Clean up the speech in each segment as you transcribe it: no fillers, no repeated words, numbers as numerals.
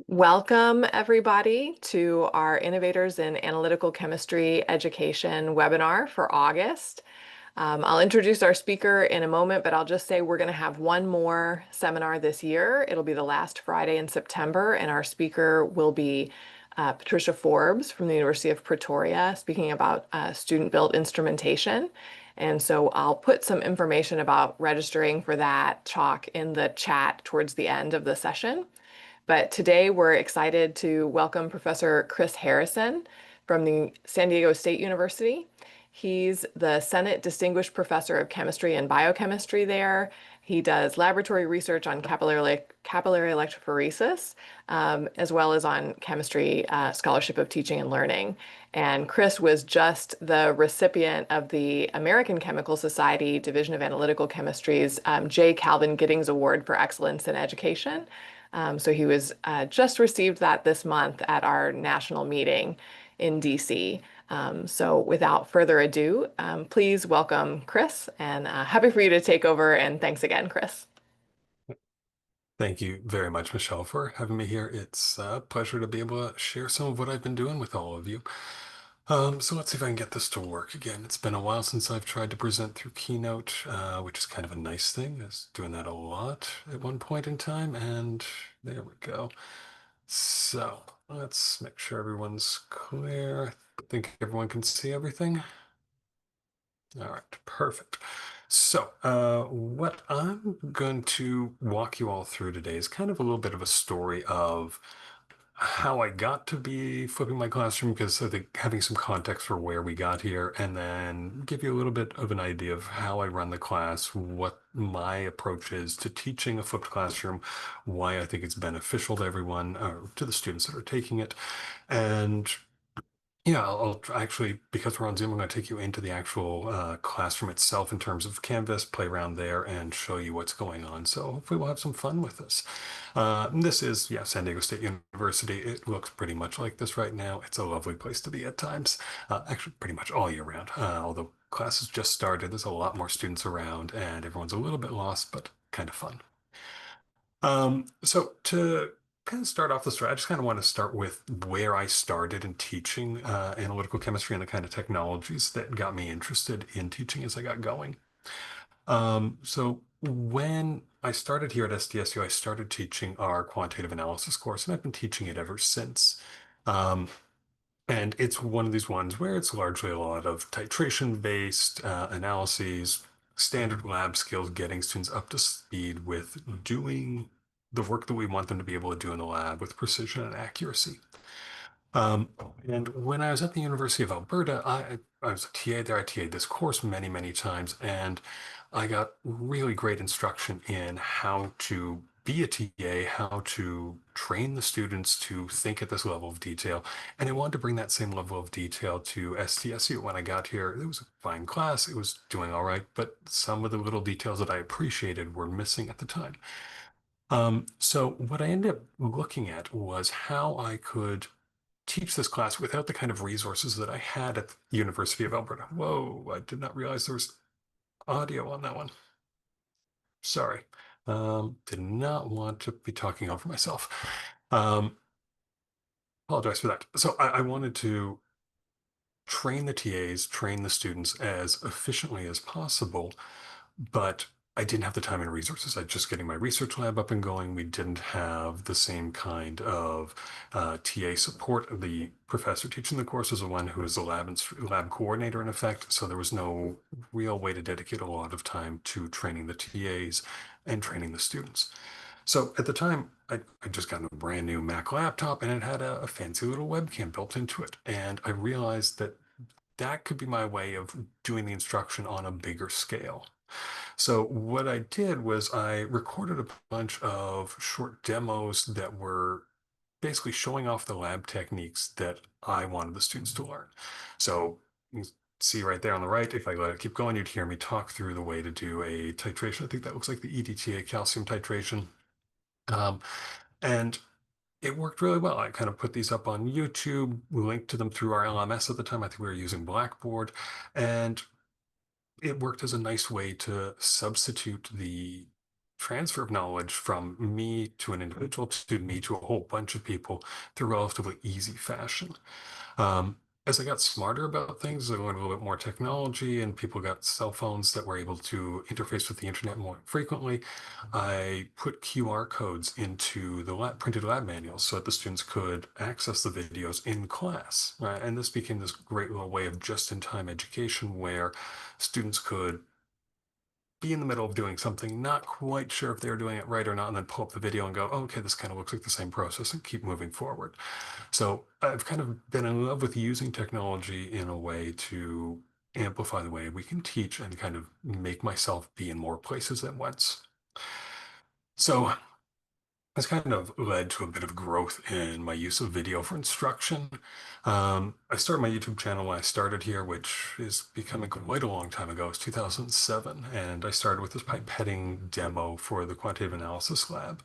Welcome, everybody, to our Innovators in Analytical Chemistry Education webinar for August. I'll introduce our speaker in a moment, but I'll just say we're going to have one more seminar this year. It'll be the last Friday in September, and our speaker will be Patricia Forbes from the University of Pretoria, speaking about student-built instrumentation. And so I'll put some information about registering for that talk in the chat towards the end of the session. But today we're excited to welcome Professor Chris Harrison from the San Diego State University. He's the Senate Distinguished Professor of Chemistry and Biochemistry there. He does laboratory research on capillary electrophoresis, as well as on chemistry scholarship of teaching and learning. And Chris was just the recipient of the American Chemical Society Division of Analytical Chemistry's J. Calvin Giddings Award for Excellence in Education. So he was just received that this month at our national meeting in DC. So without further ado, please welcome Chris, and happy for you to take over, and thanks again, Chris. Thank you very much, Michelle, for having me here. It's a pleasure to be able to share some of what I've been doing with all of you. So let's see if I can get this to work again. It's been a while since I've tried to present through Keynote, which is kind of a nice thing. I was doing that a lot at one point in time, and there we go. So let's make sure everyone's clear. I think everyone can see everything. All right, perfect. So, what I'm going to walk you all through today is kind of a little bit of a story of how I got to be flipping my classroom, because I think having some context for where we got here, and then give you a little bit of an idea of how I run the class, what my approach is to teaching a flipped classroom, why I think it's beneficial to everyone, or to the students that are taking it, and yeah, actually, because we're on Zoom, I'm going to take you into the actual classroom itself in terms of Canvas, play around there, and show you what's going on. So hopefully we'll have some fun with this. This is, yeah, San Diego State University. It looks pretty much like this right now. It's a lovely place to be at times, actually pretty much all year round. Although classes just started, there's a lot more students around, and everyone's a little bit lost, but kind of fun. So to kind of start off the story, I just kind of want to start with where I started in teaching analytical chemistry and the kind of technologies that got me interested in teaching as I got going. So when I started here at SDSU, I started teaching our quantitative analysis course, and I've been teaching it ever since. Um, and it's one of these ones where it's largely a lot of titration-based analyses, standard lab skills, getting students up to speed with doing the work that we want them to be able to do in the lab with precision and accuracy. Um, and when I was at the University of Alberta, I was a TA there. I TA'd this course many, many times, and I got really great instruction in how to be a TA, how to train the students to think at this level of detail. And I wanted to bring that same level of detail to SDSU. When I got here, it was a fine class. It was doing all right, but some of the little details that I appreciated were missing at the time. So what I ended up looking at was how I could teach this class without the kind of resources that I had at the University of Alberta. Whoa, I did not realize there was audio on that one. Sorry. Did not want to be talking over myself. Um, Apologize for that. So I wanted to train the TAs, train the students as efficiently as possible, but I didn't have the time and resources. I just getting my research lab up and going. We didn't have the same kind of TA support. The professor teaching the course was the one who was the lab coordinator in effect. So there was no real way to dedicate a lot of time to training the TAs and training the students. So at the time, I just got a brand new Mac laptop, and it had a fancy little webcam built into it. And I realized that that could be my way of doing the instruction on a bigger scale. So what I did was I recorded a bunch of short demos that were basically showing off the lab techniques that I wanted the students to learn. So you can see right there on the right, if I let it keep going, you'd hear me talk through the way to do a titration. I think that looks like the EDTA calcium titration. Um, and it worked really well. I kind of put these up on YouTube, linked to them through our LMS at the time. I think we were using Blackboard, and it worked as a nice way to substitute the transfer of knowledge from me to an individual to me to a whole bunch of people through relatively easy fashion. Um, as I got smarter about things, I learned a little bit more technology, and people got cell phones that were able to interface with the internet more frequently. I put QR codes into the printed lab manuals so that the students could access the videos in class, right? And this became this great little way of just-in-time education where students could be in the middle of doing something, not quite sure if they're doing it right or not, and then pull up the video and go, oh, okay, this kind of looks like the same process and keep moving forward. So I've kind of been in love with using technology in a way to amplify the way we can teach and kind of make myself be in more places at once. So this kind of led to a bit of growth in my use of video for instruction. I started my YouTube channel when I started here, which is becoming quite a long time ago. It's 2007, and I started with this pipetting demo for the quantitative analysis lab.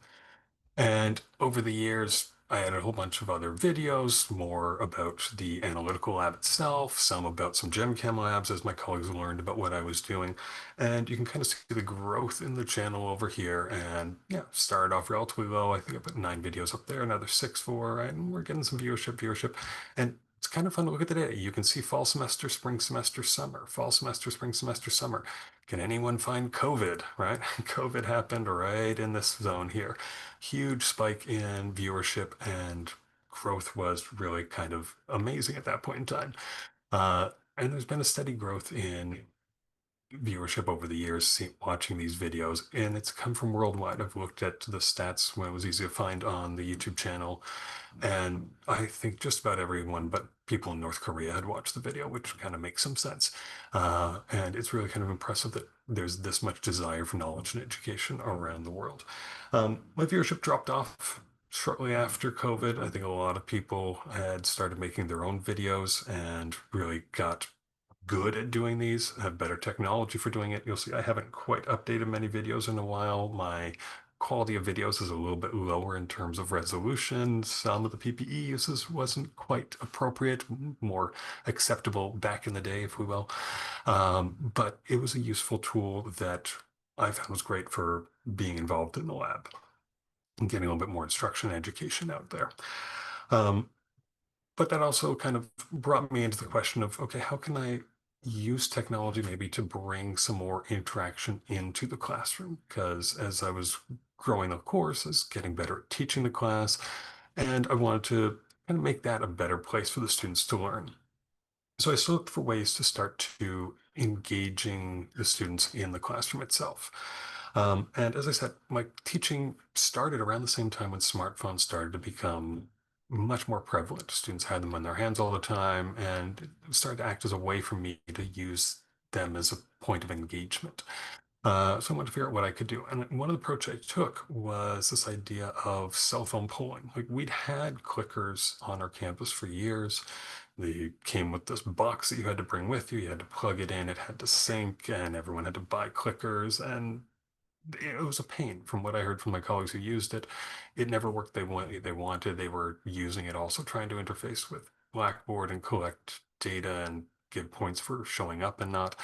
And over the years, I added a whole bunch of other videos, more about the analytical lab itself, some about some Gem Chem labs as my colleagues learned about what I was doing. And you can kind of see the growth in the channel over here. And yeah, started off relatively low. I think I put 9 videos up there, another 6 for, right? And we're getting some viewership. And it's kind of fun to look at the data. You can see fall semester, spring semester, summer, fall semester, spring semester, summer. Can anyone find COVID, right? COVID happened right in this zone here. Huge spike in viewership, and growth was really kind of amazing at that point in time. And there's been a steady growth in viewership over the years, watching these videos, and it's come from worldwide. I've looked at the stats when it was easy to find on the YouTube channel, and I think just about everyone but people in North Korea had watched the video, which kind of makes some sense. And it's really kind of impressive that there's this much desire for knowledge and education around the world. My viewership dropped off shortly after COVID. I think a lot of people had started making their own videos and really got good at doing these, have better technology for doing it. You'll see I haven't quite updated many videos in a while. My quality of videos is a little bit lower in terms of resolution. Some of the PPE uses wasn't quite appropriate, more acceptable back in the day, if we will. But it was a useful tool that I found was great for being involved in the lab and getting a little bit more instruction and education out there. Um, but that also kind of brought me into the question of, okay, how can I use technology maybe to bring some more interaction into the classroom? Because as I was growing the course, I was getting better at teaching the class, and I wanted to kind of make that a better place for the students to learn. So I looked for ways to start to engaging the students in the classroom itself. And as I said, my teaching started around the same time when smartphones started to become much more prevalent. Students had them in their hands all the time, and it started to act as a way for me to use them as a point of engagement. So I wanted to figure out what I could do. And one of the approach I took was this idea of cell phone polling. Like we'd had clickers on our campus for years. They came with this box that you had to bring with you. You had to plug it in, it had to sync, and everyone had to buy clickers. And it was a pain from what I heard from my colleagues who used it. It never worked they wanted. They were using it also trying to interface with Blackboard and collect data and give points for showing up and not.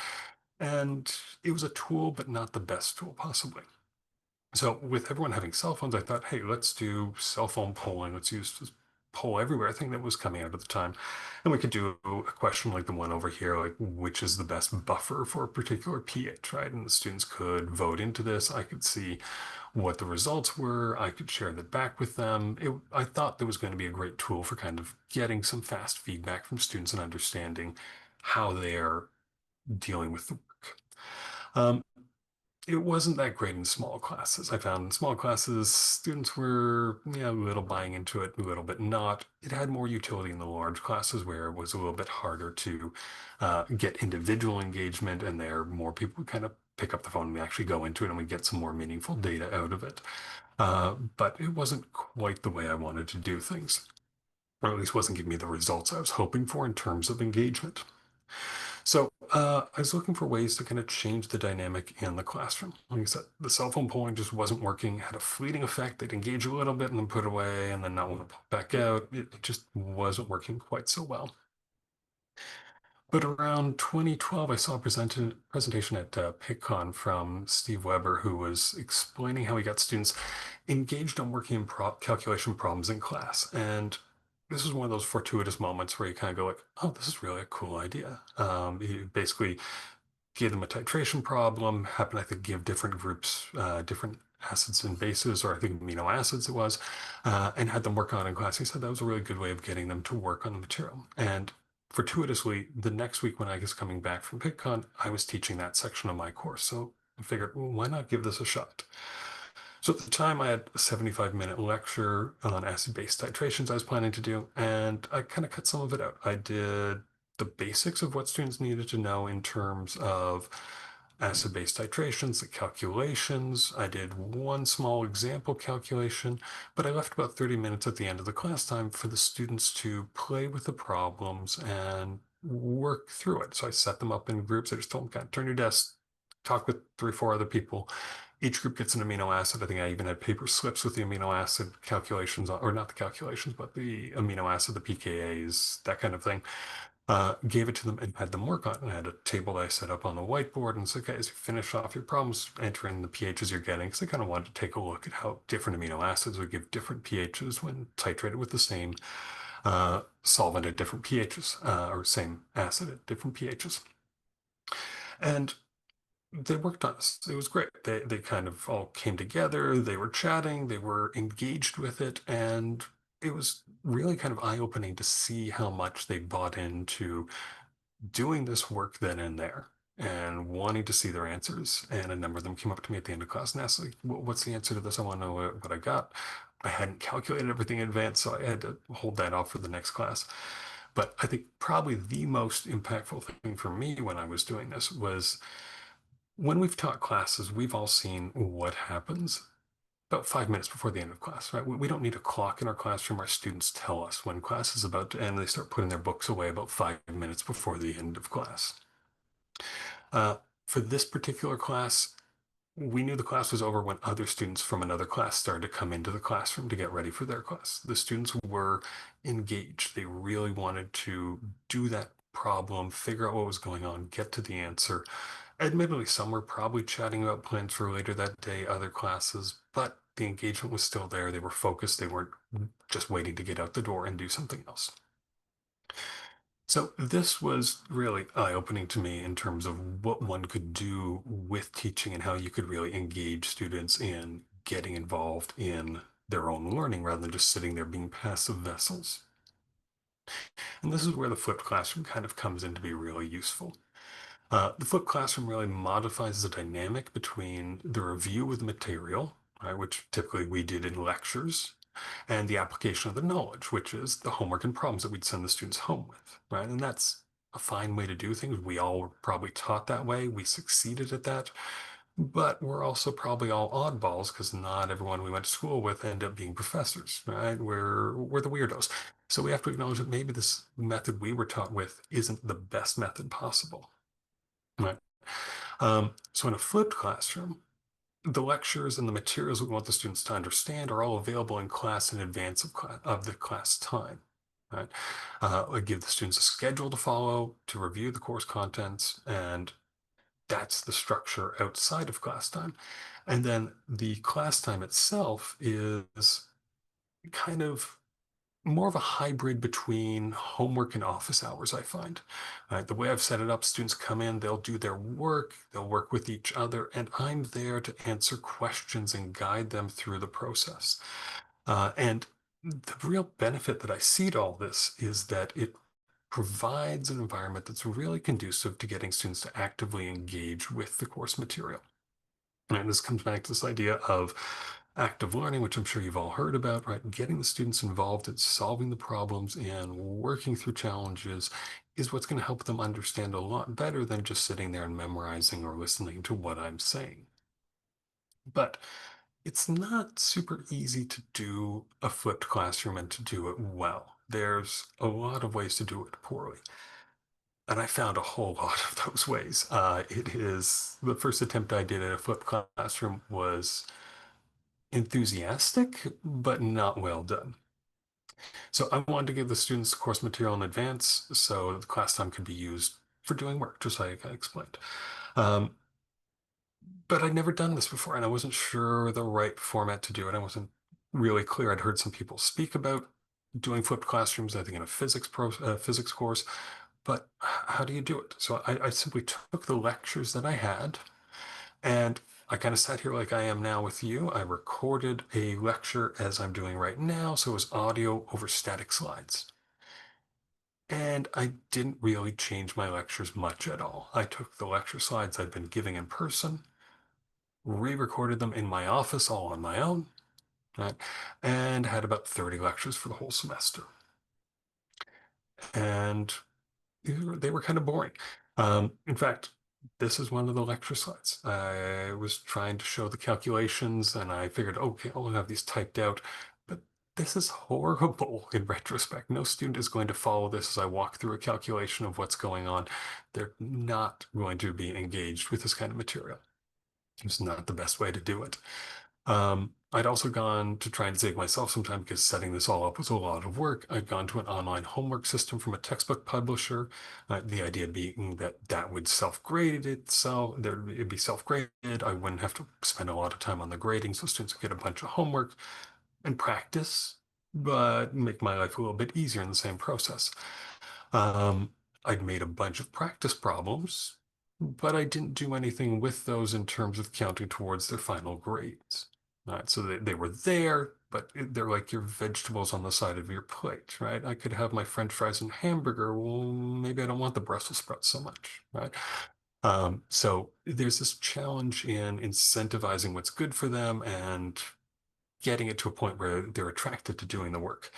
And it was a tool, but not the best tool possibly. So with everyone having cell phones, I thought, hey, let's do cell phone polling. Let's use this poll everywhere. I think that was coming out at the time. And we could do a question like the one over here, like which is the best buffer for a particular pH, right? And the students could vote into this. I could see what the results were. I could share that back with them. I thought there was going to be a great tool for kind of getting some fast feedback from students and understanding how they're dealing with the work. Um, it wasn't that great in small classes. I found in small classes, students were, a little buying into it, a little bit not. It had more utility in the large classes where it was a little bit harder to get individual engagement, and there more people would kind of pick up the phone and we actually go into it and we get some more meaningful data out of it. But it wasn't quite the way I wanted to do things, or at least wasn't giving me the results I was hoping for in terms of engagement. So I was looking for ways to kind of change the dynamic in the classroom. Like I said, the cell phone polling just wasn't working, had a fleeting effect. They'd engage a little bit and then put away and then not want to pop back out. It just wasn't working quite so well. But around 2012, I saw a presentation at PickCon from Steve Weber, who was explaining how he got students engaged on working in calculation problems in class. And this was one of those fortuitous moments where you kind of go like, oh, this is really a cool idea. He basically gave them a titration problem, happened, I think, give different groups different acids and bases, or I think amino acids it was, and had them work on it in class. He said that was a really good way of getting them to work on the material. And fortuitously, the next week when I was coming back from PickCon, I was teaching that section of my course. So I figured, well, why not give this a shot? So at the time, I had a 75-minute lecture on acid-base titrations I was planning to do, and I kind of cut some of it out. I did the basics of what students needed to know in terms of acid-base titrations, the calculations. I did one small example calculation, but I left about 30 minutes at the end of the class time for the students to play with the problems and work through it. So I set them up in groups. I just told them, kind of turn your desk, talk with three, four other people. Each group gets an amino acid. I think I even had paper slips with the amino acid calculations, or not the calculations, but the amino acid, the pKa's, that kind of thing. Gave it to them and had them work on it. And I had a table that I set up on the whiteboard and said, guys, you finish off your problems, enter in the pHs you're getting, because I kind of wanted to take a look at how different amino acids would give different pHs when titrated with the same solvent at different pHs, or same acid at different pHs. And they worked on this. It was great. They kind of all came together. They were chatting. They were engaged with it, and it was really kind of eye-opening to see how much they bought into doing this work then and there and wanting to see their answers. And a number of them came up to me at the end of class and asked, like, what's the answer to this? I want to know what I got. I hadn't calculated everything in advance, so I had to hold that off for the next class. But I think probably the most impactful thing for me when I was doing this was when we've taught classes, we've all seen what happens about 5 minutes before the end of class, right? We don't need a clock in our classroom. Our students tell us when class is about to end. They start putting their books away about 5 minutes before the end of class. Uh, for this particular class, we knew the class was over when other students from another class started to come into the classroom to get ready for their class. The students were engaged. They really wanted to do that problem, figure out what was going on, get to the answer. Admittedly, some were probably chatting about plans for later that day, other classes, but the engagement was still there. They were focused. They weren't just waiting to get out the door and do something else. So this was really eye-opening to me in terms of what one could do with teaching and how you could really engage students in getting involved in their own learning rather than just sitting there being passive vessels. And this is where the flipped classroom kind of comes in to be really useful. The flipped classroom really modifies the dynamic between the review of the material, right, which typically we did in lectures, and the application of the knowledge, which is the homework and problems that we'd send the students home with, right? And that's a fine way to do things. We all were probably taught that way. We succeeded at that, but we're also probably all oddballs because not everyone we went to school with end up being professors, right? We're the weirdos. So we have to acknowledge that maybe this method we were taught with isn't the best method possible. Right. So in a flipped classroom, the lectures and the materials we want the students to understand are all available in class in advance of the class time. Right. I give the students a schedule to follow to review the course contents, and that's the structure outside of class time. And then the class time itself is kind of more of a hybrid between homework and office hours, I find. The way I've set it up, students come in, they'll do their work, they'll work with each other, and I'm there to answer questions and guide them through the process. And the real benefit that I see to all this is that it provides an environment that's really conducive to getting students to actively engage with the course material. And this comes back to this idea of active learning, which I'm sure you've all heard about, right? Getting the students involved in solving the problems and working through challenges is what's going to help them understand a lot better than just sitting there and memorizing or listening to what I'm saying. But it's not super easy to do a flipped classroom and to do it well. There's a lot of ways to do it poorly. And I found a whole lot of those ways. It is the first attempt I did at a flipped classroom was enthusiastic, but not well done. So I wanted to give the students the course material in advance so the class time could be used for doing work, just like I explained. Um, but I'd never done this before, and I wasn't sure the right format to do it. I wasn't really clear. I'd heard some people speak about doing flipped classrooms, I think in a physics course, but how do you do it? So I simply took the lectures that I had, and I kind of sat here like I am now with you. I recorded a lecture as I'm doing right now, so it was audio over static slides. And I didn't really change my lectures much at all. I took the lecture slides I'd been giving in person, re-recorded them in my office all on my own, right? And had about 30 lectures for the whole semester. And they were kind of boring. In fact, this is one of the lecture slides. I was trying to show the calculations and I figured, okay, I'll have these typed out, but this is horrible in retrospect. No student is going to follow this as I walk through a calculation of what's going on. They're not going to be engaged with this kind of material. It's not the best way to do it. I'd also gone to try and save myself some time because setting this all up was a lot of work. I'd gone to an online homework system from a textbook publisher. The idea being that that would self-grade itself. It'd be self-graded. I wouldn't have to spend a lot of time on the grading, so students would get a bunch of homework and practice, but make my life a little bit easier in the same process. Um, I'd made a bunch of practice problems, but I didn't do anything with those in terms of counting towards their final grades. All right, so they were there, but they're like your vegetables on the side of your plate, right? I could have my French fries and hamburger. Well, maybe I don't want the Brussels sprouts so much, right? So there's this challenge in incentivizing what's good for them and getting it to a point where they're attracted to doing the work.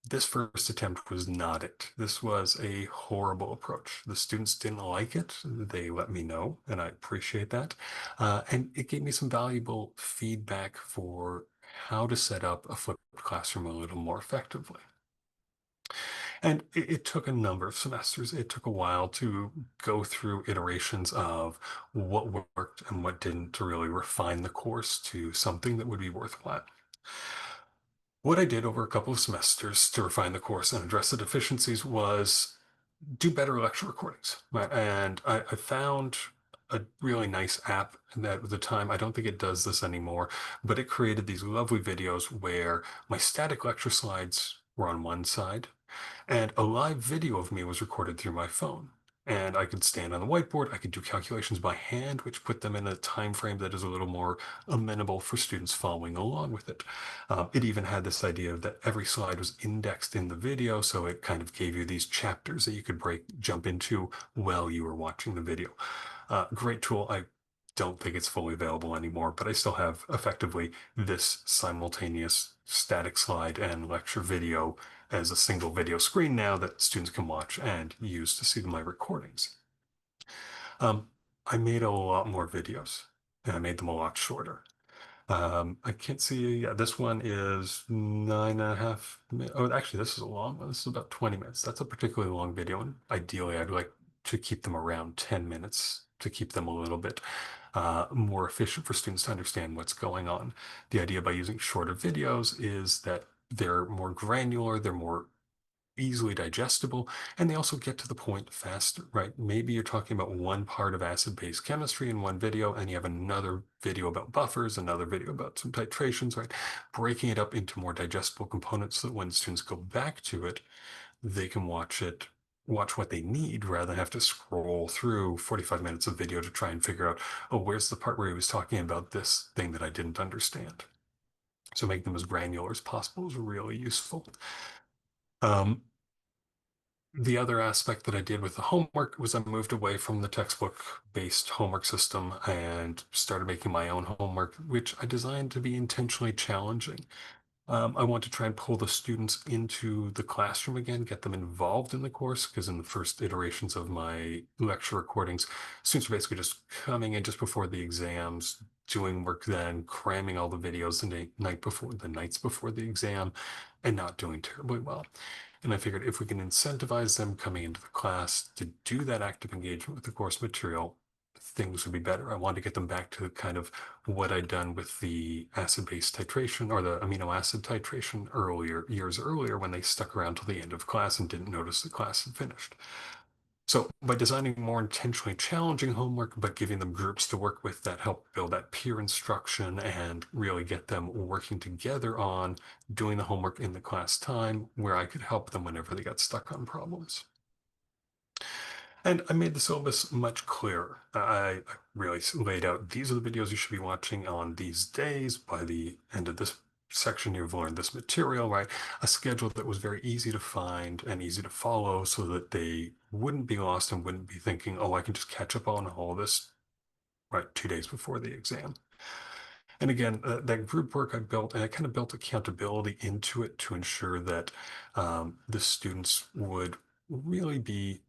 This first attempt was not it. This was a horrible approach. The students didn't like it. They let me know, and I appreciate that. And it gave me some valuable feedback for how to set up a flipped classroom a little more effectively. And it took a number of semesters. It took a while to go through iterations of what worked and what didn't to really refine the course to something that would be worthwhile. What I did over a couple of semesters to refine the course and address the deficiencies was do better lecture recordings. Right? And I found a really nice app that at the time, I don't think it does this anymore, but it created these lovely videos where my static lecture slides were on one side and a live video of me was recorded through my phone. And I could stand on the whiteboard, I could do calculations by hand, which put them in a time frame that is a little more amenable for students following along with it. It even had this idea that every slide was indexed in the video, so it kind of gave you these chapters that you could jump into while you were watching the video. Great tool. I don't think it's fully available anymore, but I still have effectively this simultaneous static slide and lecture video as a single video screen now that students can watch and use to see my recordings. Um, I made a lot more videos and I made them a lot shorter. I can't see. Yeah, this one is 9.5 minutes. Oh, actually, this is a long one. This is about 20 minutes. That's a particularly long video. And ideally, I'd like to keep them around 10 minutes to keep them a little bit more efficient for students to understand what's going on. The idea by using shorter videos is that they're more granular, they're more easily digestible, and they also get to the point faster, right? Maybe you're talking about one part of acid-base chemistry in one video, and you have another video about buffers, another video about some titrations, right? Breaking it up into more digestible components so that when students go back to it, they can watch what they need rather than have to scroll through 45 minutes of video to try and figure out, oh, where's the part where he was talking about this thing that I didn't understand? So make them as granular as possible is really useful. Um, The other aspect that I did with the homework was I moved away from the textbook-based homework system and started making my own homework, which I designed to be intentionally challenging. I want to try and pull the students into the classroom again, get them involved in the course, because in the first iterations of my lecture recordings, students were basically just coming in just before the exams, doing work then, cramming all the videos the nights before the exam, and not doing terribly well. And I figured if we can incentivize them coming into the class to do that active engagement with the course material, things would be better. I wanted to get them back to kind of what I'd done with the acid-base titration or the amino acid titration years earlier when they stuck around till the end of class and didn't notice the class had finished. So by designing more intentionally challenging homework, but giving them groups to work with that help build that peer instruction and really get them working together on doing the homework in the class time where I could help them whenever they got stuck on problems. And I made the syllabus much clearer. I really laid out these are the videos you should be watching on these days. By the end of this section, you've learned this material, right? A schedule that was very easy to find and easy to follow so that they wouldn't be lost and wouldn't be thinking, oh, I can just catch up on all this right 2 days before the exam. And again, that group work I built, and I kind of built accountability into it to ensure that the students would really be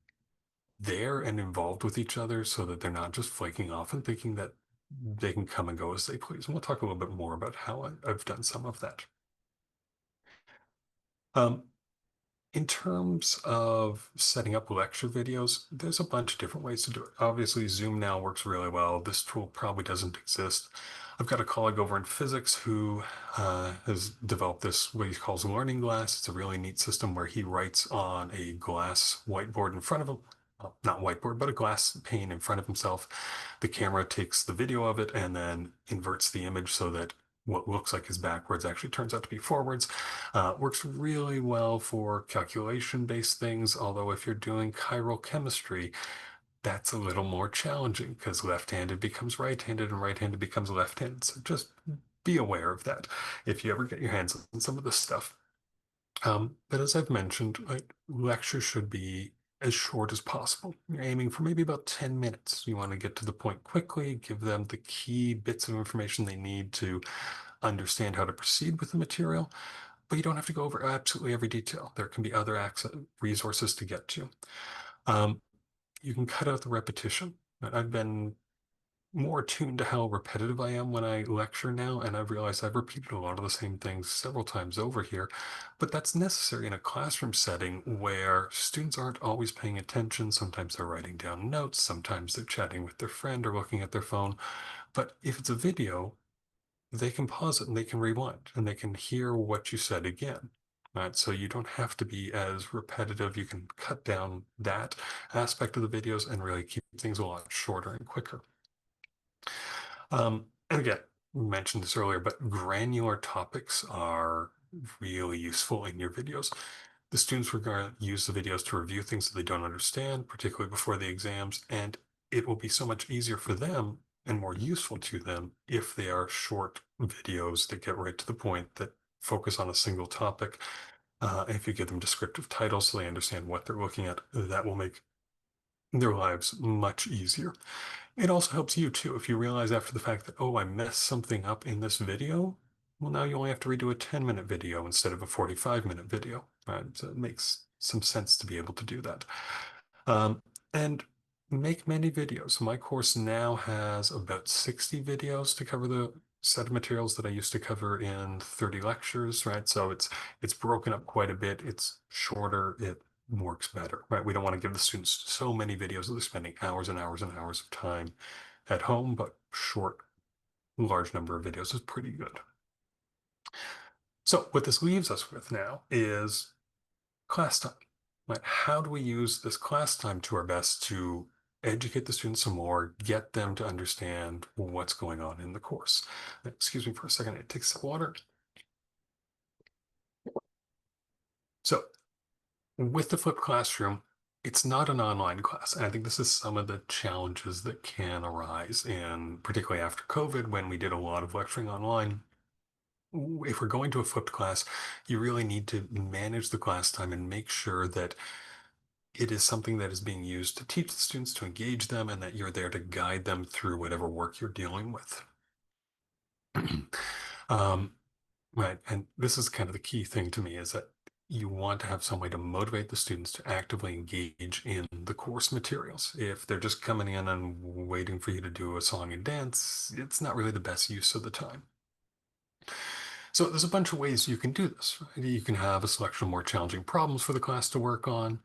there and involved with each other so that they're not just flaking off and thinking that they can come and go as they please. And we'll talk a little bit more about how I've done some of that. Um, in terms of setting up lecture videos, there's a bunch of different ways to do it. Obviously, Zoom now works really well. This tool probably doesn't exist. I've got a colleague over in physics who has developed this, what he calls Learning Glass. It's a really neat system where he writes on a glass whiteboard in front of him. Not whiteboard, but a glass pane in front of himself. The camera takes the video of it and then inverts the image so that what looks like is backwards actually turns out to be forwards. Works really well for calculation-based things, although if you're doing chiral chemistry, that's a little more challenging because left-handed becomes right-handed and right-handed becomes left-handed. So just be aware of that if you ever get your hands on some of this stuff. But as I've mentioned, lectures should be as short as possible. You're aiming for maybe about 10 minutes. You want to get to the point quickly, give them the key bits of information they need to understand how to proceed with the material, but you don't have to go over absolutely every detail. There can be other access resources to get to. Um, you can cut out the repetition. I've been more attuned to how repetitive I am when I lecture now, and I've realized I've repeated a lot of the same things several times over here, but that's necessary in a classroom setting where students aren't always paying attention. Sometimes they're writing down notes, sometimes they're chatting with their friend or looking at their phone. But if it's a video, they can pause it and they can rewind and they can hear what you said again. Right, so you don't have to be as repetitive. You can cut down that aspect of the videos and really keep things a lot shorter and quicker. And again, we mentioned this earlier, but granular topics are really useful in your videos. The students are going to use the videos to review things that they don't understand, particularly before the exams, and it will be so much easier for them and more useful to them if they are short videos that get right to the point, that focus on a single topic. If you give them descriptive titles so they understand what they're looking at, that will make their lives much easier. It also helps you too. If you realize after the fact that, oh, I messed something up in this video, well, now you only have to redo a 10-minute video instead of a 45-minute video, right? So it makes some sense to be able to do that. And make many videos. My course now has about 60 videos to cover the set of materials that I used to cover in 30 lectures, right? So it's broken up quite a bit. It's shorter. It works better, right? We don't want to give the students so many videos that they're spending hours and hours and hours of time at home, but short, large number of videos is pretty good. So what this leaves us with now is class time. Right? How do we use this class time to our best to educate the students some more, get them to understand what's going on in the course? Excuse me for a second, I take some water. So with the flipped classroom, it's not an online class. And I think this is some of the challenges that can arise in particularly after COVID when we did a lot of lecturing online. If we're going to a flipped class, you really need to manage the class time and make sure that it is something that is being used to teach the students, to engage them, and that you're there to guide them through whatever work you're dealing with. um, right. And this is kind of the key thing to me is that you want to have some way to motivate the students to actively engage in the course materials. If they're just coming in and waiting for you to do a song and dance, it's not really the best use of the time. So there's a bunch of ways you can do this. Right? You can have a selection of more challenging problems for the class to work on.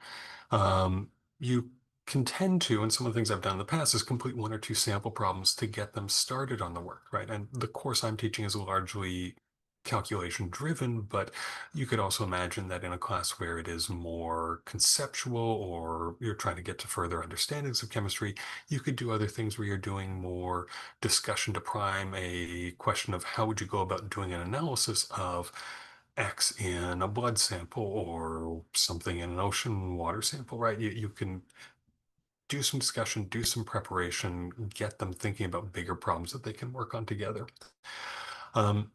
You can tend to, and some of the things I've done in the past is complete one or two sample problems to get them started on the work, right? And the course I'm teaching is largely calculation driven, but you could also imagine that in a class where it is more conceptual or you're trying to get to further understandings of chemistry, you could do other things where you're doing more discussion to prime a question of how would you go about doing an analysis of X in a blood sample or something in an ocean water sample, right? You can do some discussion, do some preparation, get them thinking about bigger problems that they can work on together. Um,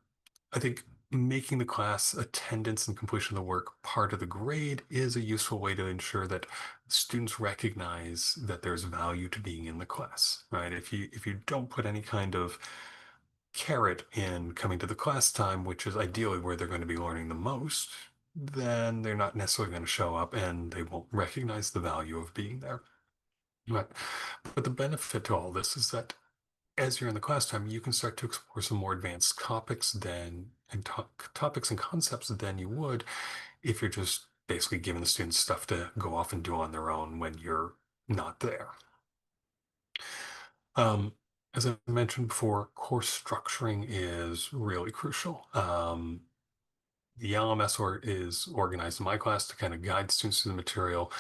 I think making the class attendance and completion of the work part of the grade is a useful way to ensure that students recognize that there's value to being in the class, right? If you don't put any kind of carrot in coming to the class time, which is ideally where they're going to be learning the most, then they're not necessarily going to show up and they won't recognize the value of being there. Right. But the benefit to all this is that as you're in the class time, you can start to explore some more advanced topics topics and concepts than you would if you're just basically giving the students stuff to go off and do on their own when you're not there. Um, as I mentioned before, course structuring is really crucial. The LMS is organized in my class to kind of guide students through the material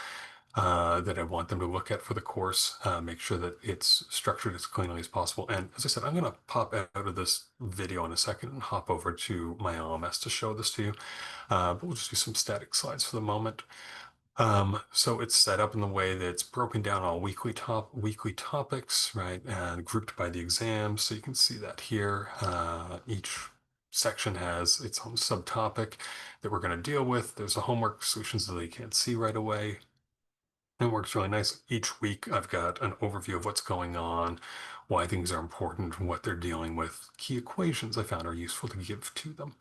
that I want them to look at for the course, make sure that it's structured as cleanly as possible. And as I said, I'm going to pop out of this video in a second and hop over to my LMS to show this to you. But we'll just do some static slides for the moment. So it's set up in the way that it's broken down all weekly topics, right, and grouped by the exam. So you can see that here. Each section has its own subtopic that we're going to deal with. There's a homework solutions that they can't see right away. It works really nice. Each week, I've got an overview of what's going on, why things are important, what they're dealing with. Key equations I found are useful to give to them.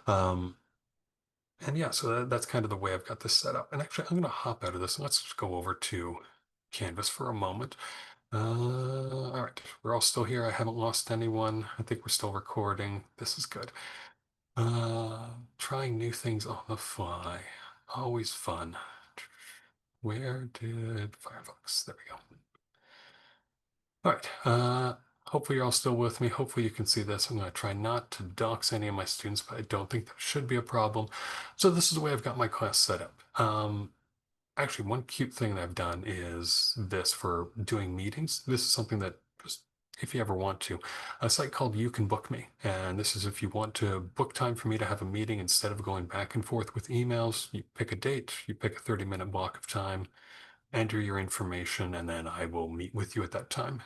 Um, and yeah, so that's kind of the way I've got this set up. And actually, I'm going to hop out of this and let's just go over to Canvas for a moment. All right, we're all still here. I haven't lost anyone. I think we're still recording. This is good. Trying new things on the fly. Always fun. Where did Firefox? There we go. All right. Hopefully you're all still with me. Hopefully you can see this. I'm going to try not to dox any of my students, but I don't think that should be a problem. So this is the way I've got my class set up. Actually, one cute thing that I've done is this for doing meetings. This is something that just, if you ever want to, a site called You Can Book Me. And this is if you want to book time for me to have a meeting instead of going back and forth with emails, you pick a date, you pick a 30-minute block of time, enter your information, and then I will meet with you at that time.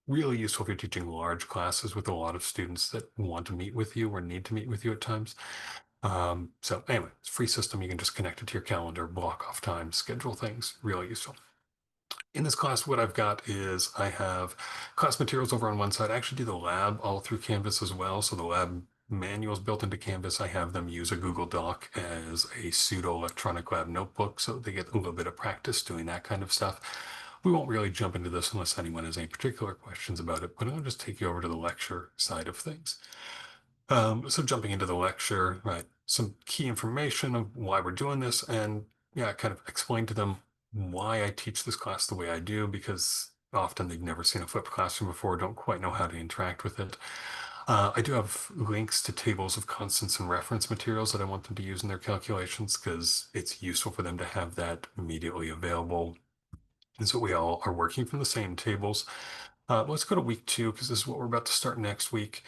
Really useful if you're teaching large classes with a lot of students that want to meet with you or need to meet with you at times. So anyway, it's a free system. You can just connect it to your calendar, block off time, schedule things. Really useful. In this class, what I've got is I have class materials over on one side. I actually do the lab all through Canvas as well. So the lab manuals built into Canvas. I have them use a Google Doc as a pseudo electronic lab notebook so they get a little bit of practice doing that kind of stuff. We won't really jump into this unless anyone has any particular questions about it, but I'll just take you over to the lecture side of things. So jumping into the lecture, right, some key information of why we're doing this and yeah, kind of explain to them why I teach this class the way I do, because often they've never seen a flipped classroom before, don't quite know how to interact with it. I do have links to tables of constants and reference materials that I want them to use in their calculations because it's useful for them to have that immediately available. And so we all are working from the same tables. Let's go to week 2 because this is what we're about to start next week.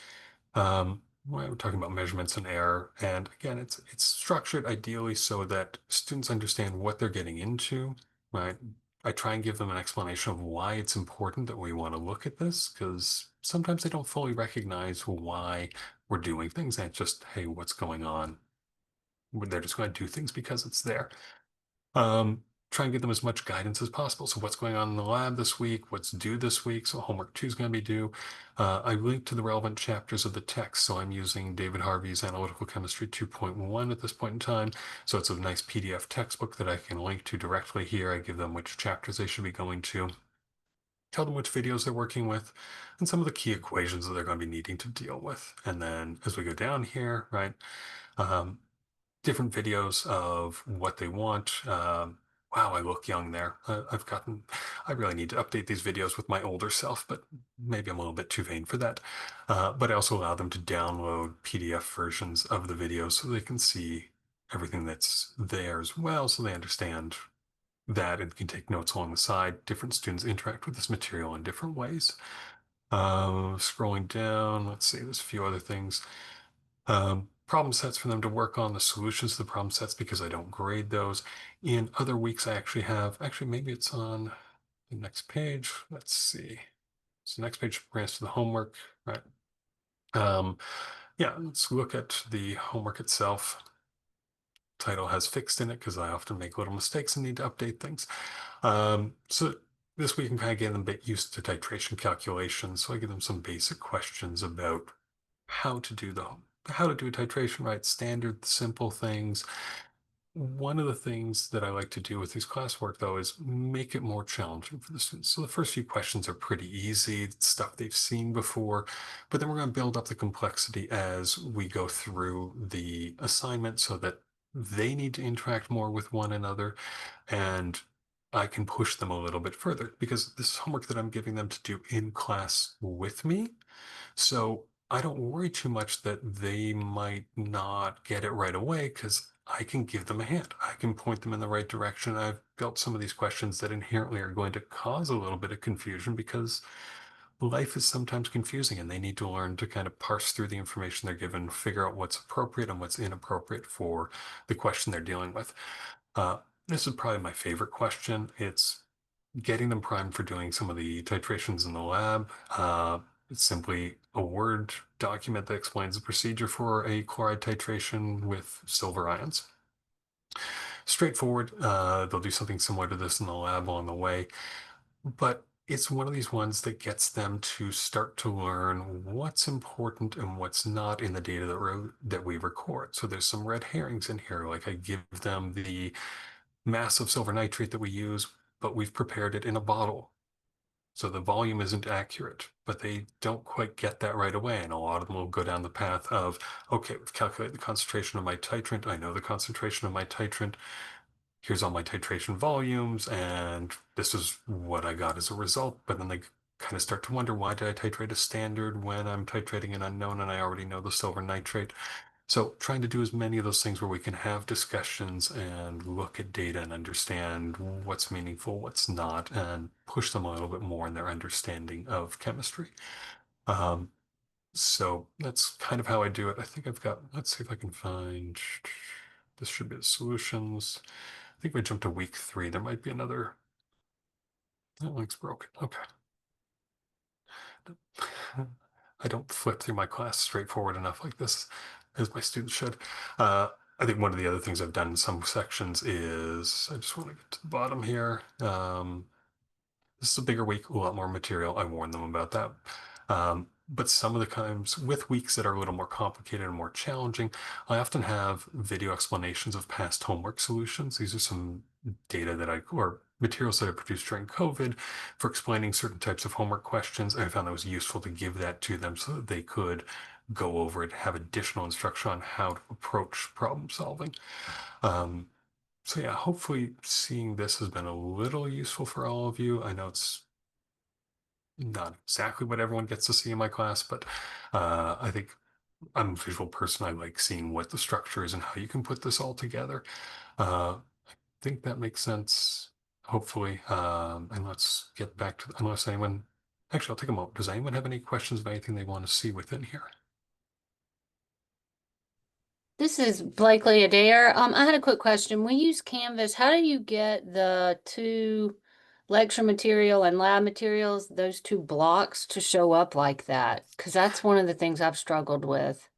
We're talking about measurements and error. And again, it's structured ideally so that students understand what they're getting into, right? I try and give them an explanation of why it's important that we want to look at this, because sometimes they don't fully recognize why we're doing things. And it's just, hey, what's going on? They're just going to do things because it's there. Try and give them as much guidance as possible. So what's going on in the lab this week? What's due this week? So homework 2 is going to be due. I linked to the relevant chapters of the text. So I'm using David Harvey's Analytical Chemistry 2.1 at this point in time. So it's a nice PDF textbook that I can link to directly here. I give them which chapters they should be going to, tell them which videos they're working with, and some of the key equations that they're going to be needing to deal with. And then as we go down here, right, different videos of what they want. Wow, I look young there. I really need to update these videos with my older self, but maybe I'm a little bit too vain for that. But I also allow them to download PDF versions of the videos so they can see everything that's there as well, so they understand that and can take notes along the side. Different students interact with this material in different ways. Scrolling down, let's see, there's a few other things. Problem sets for them to work on, the solutions to the problem sets because I don't grade those. In other weeks, I actually have, actually, maybe it's on the next page. Let's see. So next page brings to the homework, right? Um, yeah, let's look at the homework itself. Title has fixed in it because I often make little mistakes and need to update things. So this week I'm kind of getting them a bit used to titration calculations. So I give them some basic questions about how to do how to do a titration right, standard, simple things. One of the things that I like to do with these classwork, though, is make it more challenging for the students. So the first few questions are pretty easy, it's stuff they've seen before, but then we're going to build up the complexity as we go through the assignment so that they need to interact more with one another, and I can push them a little bit further because this is homework that I'm giving them to do in class with me. So I don't worry too much that they might not get it right away because I can give them a hand. I can point them in the right direction. I've built some of these questions that inherently are going to cause a little bit of confusion because life is sometimes confusing and they need to learn to kind of parse through the information they're given, figure out what's appropriate and what's inappropriate for the question they're dealing with. This is probably my favorite question. It's getting them primed for doing some of the titrations in the lab. It's simply a Word document that explains the procedure for a chloride titration with silver ions. Straightforward. They'll do something similar to this in the lab along the way, but it's one of these ones that gets them to start to learn what's important and what's not in the data that we record. So there's some red herrings in here. Like I give them the mass of silver nitrate that we use, but we've prepared it in a bottle. So the volume isn't accurate, but they don't quite get that right away. And a lot of them will go down the path of, okay, we've calculated the concentration of my titrant. I know the concentration of my titrant. Here's all my titration volumes, and this is what I got as a result. But then they kind of start to wonder, why did I titrate a standard when I'm titrating an unknown and I already know the silver nitrate? So trying to do as many of those things where we can have discussions and look at data and understand what's meaningful, what's not, and push them a little bit more in their understanding of chemistry. Um, so that's kind of how I do it. I think I've got, let's see if I can find, this should be the solutions. I think we jumped to week 3. There might be another, that link's broken. Okay. I don't flip through my class straightforward enough like this, as my students should. I think one of the other things I've done in some sections is I just want to get to the bottom here. This is a bigger week, a lot more material. I warned them about that. But some of the times with weeks that are a little more complicated and more challenging, I often have video explanations of past homework solutions. These are some data or materials that I produced during COVID for explaining certain types of homework questions. I found that was useful to give that to them so that they could go over it, have additional instruction on how to approach problem solving. Um, so yeah, hopefully seeing this has been a little useful for all of you. I know it's not exactly what everyone gets to see in my class, but I think I'm a visual person. I like seeing what the structure is and how you can put this all together. I think that makes sense, hopefully. And let's get back to, unless anyone, actually, I'll take a moment. Does anyone have any questions about anything they want to see within here? This is Blakely Adair. I had a quick question. We use Canvas. How do you get the two lecture material and lab materials, those two blocks to show up like that? Because that's one of the things I've struggled with.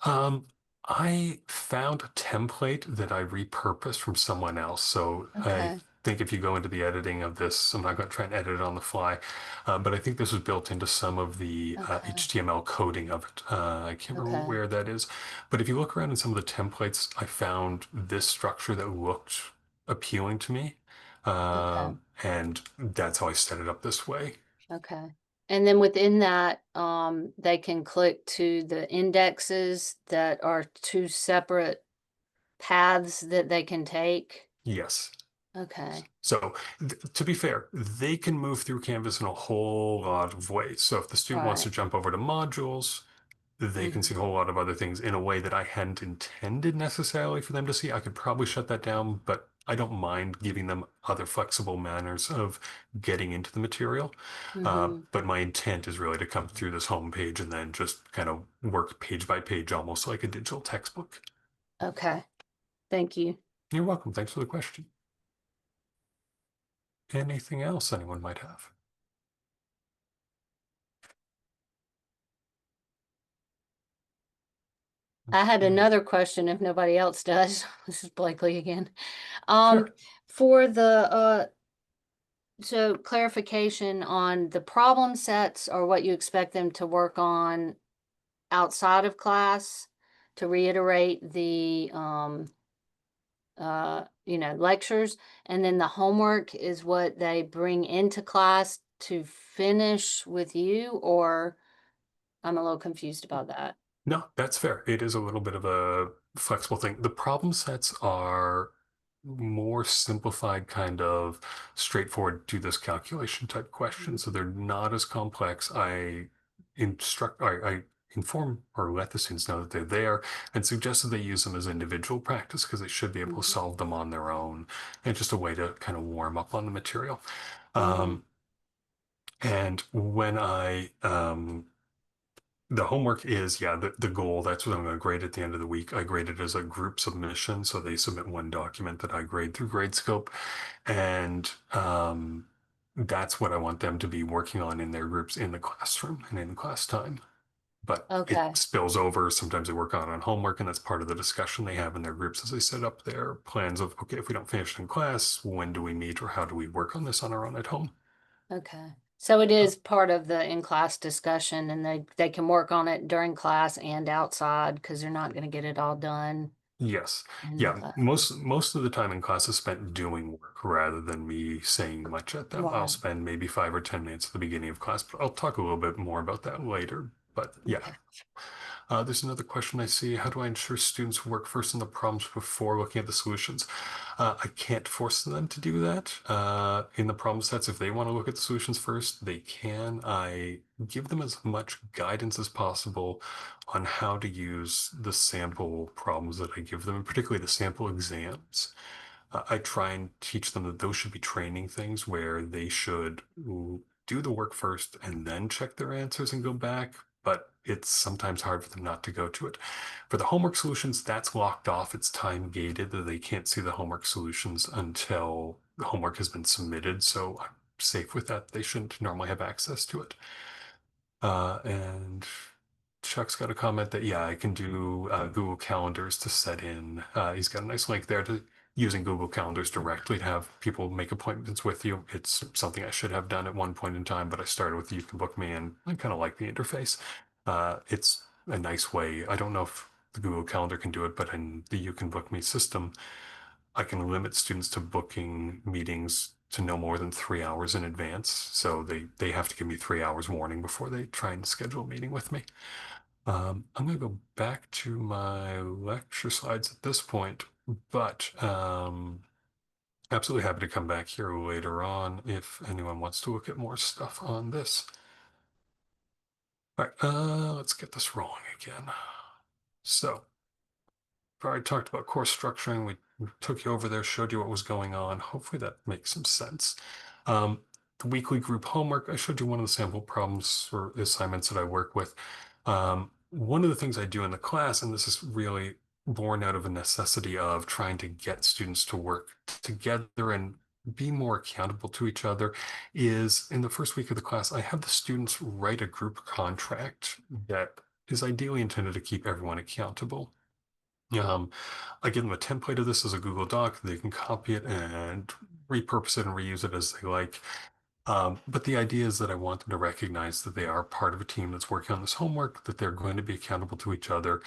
Um, I found a template that I repurposed from someone else. So I Okay. think if you go into the editing of this, I'm not going to try and edit it on the fly, but I think this was built into some of the Okay. HTML coding of it. I can't remember Okay. where that is, but if you look around in some of the templates, I found this structure that looked appealing to me. Okay. And that's how I set it up this way. Okay. And then within that, they can click to the indexes that are two separate paths that they can take. Yes. Okay. So to be fair, they can move through Canvas in a whole lot of ways. So if the student wants to Right. jump over to modules, they can see a Mm-hmm. whole lot of other things in a way that I hadn't intended necessarily for them to see. I could probably shut that down, but I don't mind giving them other flexible manners of getting into the material. Mm-hmm. But my intent is really to come through this home page and then just kind of work page by page, almost like a digital textbook. Okay. Thank you. You're welcome. Thanks for the question. Anything else anyone might have? I had Okay. another question if nobody else does. This is Blakely again. Um, Sure. for the so clarification on the problem sets or what you expect them to work on outside of class, to reiterate the lectures, and then the homework is what they bring into class to finish with you, or I'm a little confused about that. No, that's fair. It is a little bit of a flexible thing. The problem sets are more simplified, kind of straightforward, do this calculation type questions. So they're not as complex. I inform or let the students know that they're there and suggest that they use them as individual practice because they should be able to Mhm. solve them on their own. And just a way to kind of warm up on the material. Mhm. Um, and when the homework is, yeah, the goal. That's what I'm going to grade at the end of the week. I grade it as a group submission. So they submit one document that I grade through Gradescope. And that's what I want them to be working on in their groups in the classroom and in class time. But it Okay. spills over. Sometimes they work on homework, and that's part of the discussion they have in their groups as they set up their plans of, okay, if we don't finish in class, when do we meet or how do we work on this on our own at home? Okay. So it is part of the in-class discussion, and they can work on it during class and outside because they're not going to get it all done Yes. in the Yeah. class. Most of the time in class is spent doing work rather than me saying much at them. I'll Right. spend maybe 5 or 10 minutes at the beginning of class, but I'll talk a little bit more about that later. But yeah, Okay. there's another question I see. How do I ensure students work first on the problems before looking at the solutions? I can't force them to do that. In the problem sets, if they want to look at the solutions first, they can. I give them as much guidance as possible on how to use the sample problems that I give them, and particularly the sample exams. I try and teach them that those should be training things where they should do the work first and then check their answers and go back. But it's sometimes hard for them not to go to it. For the homework solutions, that's locked off. It's time gated that they can't see the homework solutions until the homework has been submitted. So I'm safe with that. They shouldn't normally have access to it. And Chuck's got a comment that, yeah, I can do Google Calendars to set in. He's got a nice link there to using Google Calendars directly to have people make appointments with you. It's something I should have done at one point in time, but I started with You Can Book Me, and I kind of like the interface. It's a nice way. I don't know if the Google Calendar can do it, but in the You Can Book Me system, I can limit students to booking meetings to no more than 3 hours in advance. So they have to give me 3 hours warning before they try and schedule a meeting with me. I'm going to go back to my lecture slides at this point, but absolutely happy to come back here later on if anyone wants to look at more stuff on this. All right, let's get this rolling again. So, I already talked about course structuring. We took you over there, showed you what was going on. Hopefully that makes some sense. The weekly group homework, I showed you one of the sample problems or assignments that I work with. One of the things I do in the class, and this is really born out of a necessity of trying to get students to work together and be more accountable to each other, is in the first week of the class, I have the students write a group contract that is ideally intended to keep everyone accountable. Um, I give them a template of this as a Google Doc. They can copy it and repurpose it and reuse it as they like. But the idea is that I want them to recognize that they are part of a team that's working on this homework, that they're going to be accountable to each other.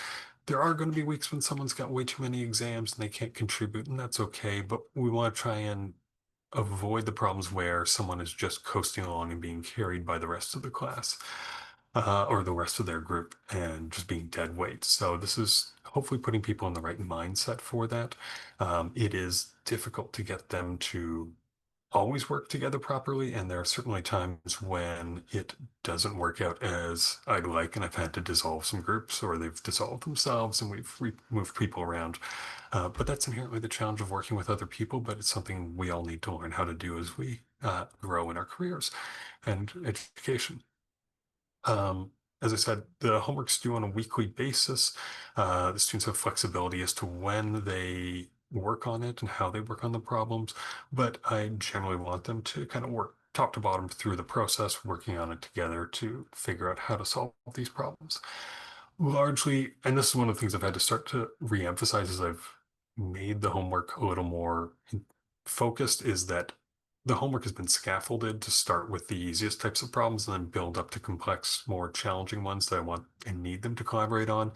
There are going to be weeks when someone's got way too many exams and they can't contribute, and that's okay. But we want to try and avoid the problems where someone is just coasting along and being carried by the rest of the class or the rest of their group and just being dead weight. So this is hopefully putting people in the right mindset for that. It is difficult to get them to always work together properly, and there are certainly times when it doesn't work out as I'd like, and I've had to dissolve some groups, or they've dissolved themselves, and we've moved people around. But that's inherently the challenge of working with other people, but it's something we all need to learn how to do as we grow in our careers and education. Um, as I said, the homework's due on a weekly basis. The students have flexibility as to when they work on it and how they work on the problems, but I generally want them to kind of work top to bottom through the process, working on it together to figure out how to solve these problems. Largely, and this is one of the things I've had to start to re-emphasize as I've made the homework a little more focused, is that the homework has been scaffolded to start with the easiest types of problems and then build up to complex, more challenging ones that I want and need them to collaborate on.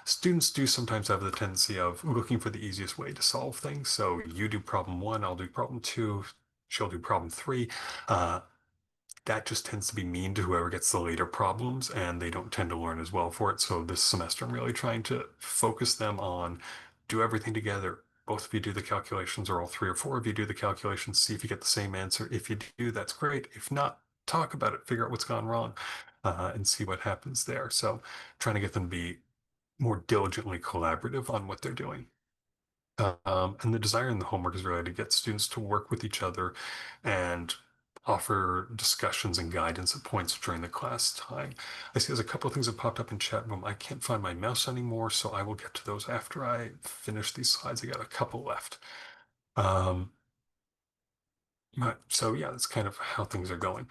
Students do sometimes have the tendency of looking for the easiest way to solve things. So you do problem one, I'll do problem two, she'll do problem three. That just tends to be mean to whoever gets the later problems, and they don't tend to learn as well for it. So this semester, I'm really trying to focus them on do everything together. Both of you do the calculations, or all three or four of you do the calculations, see if you get the same answer. If you do, that's great. If not, talk about it, figure out what's gone wrong, and see what happens there. So trying to get them to be more diligently collaborative on what they're doing. And the desire in the homework is really to get students to work with each other and offer discussions and guidance at points during the class time. I see there's a couple of things that popped up in chat room. I can't find my mouse anymore, so I will get to those after I finish these slides. I got a couple left. Um, so yeah, that's kind of how things are going.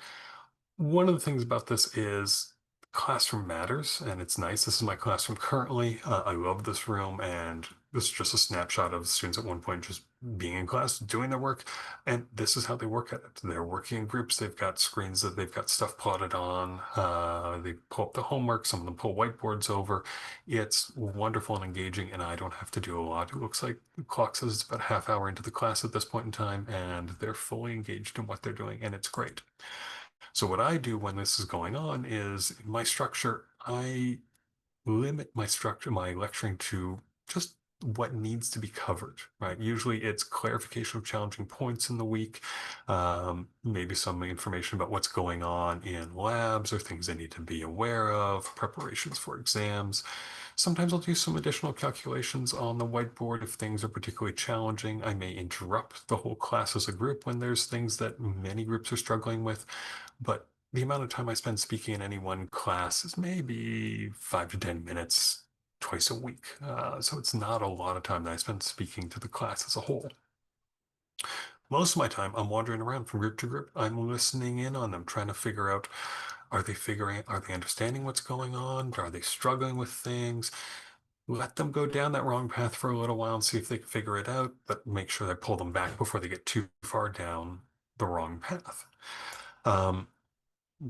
One of the things about this is classroom matters, and it's nice. This is my classroom currently. I love this room, and this is just a snapshot of students at one point just being in class, doing their work, and this is how they work at it. They're working in groups. They've got screens that they've got stuff plotted on. They pull up the homework. Some of them pull whiteboards over. It's wonderful and engaging, and I don't have to do a lot. It looks like the clock says it's about a half hour into the class at this point in time, and they're fully engaged in what they're doing, and it's great. So what I do when this is going on is in my structure, I limit my structure, my lecturing to just what needs to be covered, right? Usually it's clarification of challenging points in the week, maybe some information about what's going on in labs or things they need to be aware of, preparations for exams. Sometimes I'll do some additional calculations on the whiteboard if things are particularly challenging. I may interrupt the whole class as a group when there's things that many groups are struggling with, but the amount of time I spend speaking in any one class is maybe 5 to 10 minutes twice a week. So it's not a lot of time that I spend speaking to the class as a whole. Most of my time, I'm wandering around from group to group. I'm listening in on them, trying to figure out, are they understanding what's going on? Are they struggling with things? Let them go down that wrong path for a little while and see if they can figure it out, but make sure I pull them back before they get too far down the wrong path.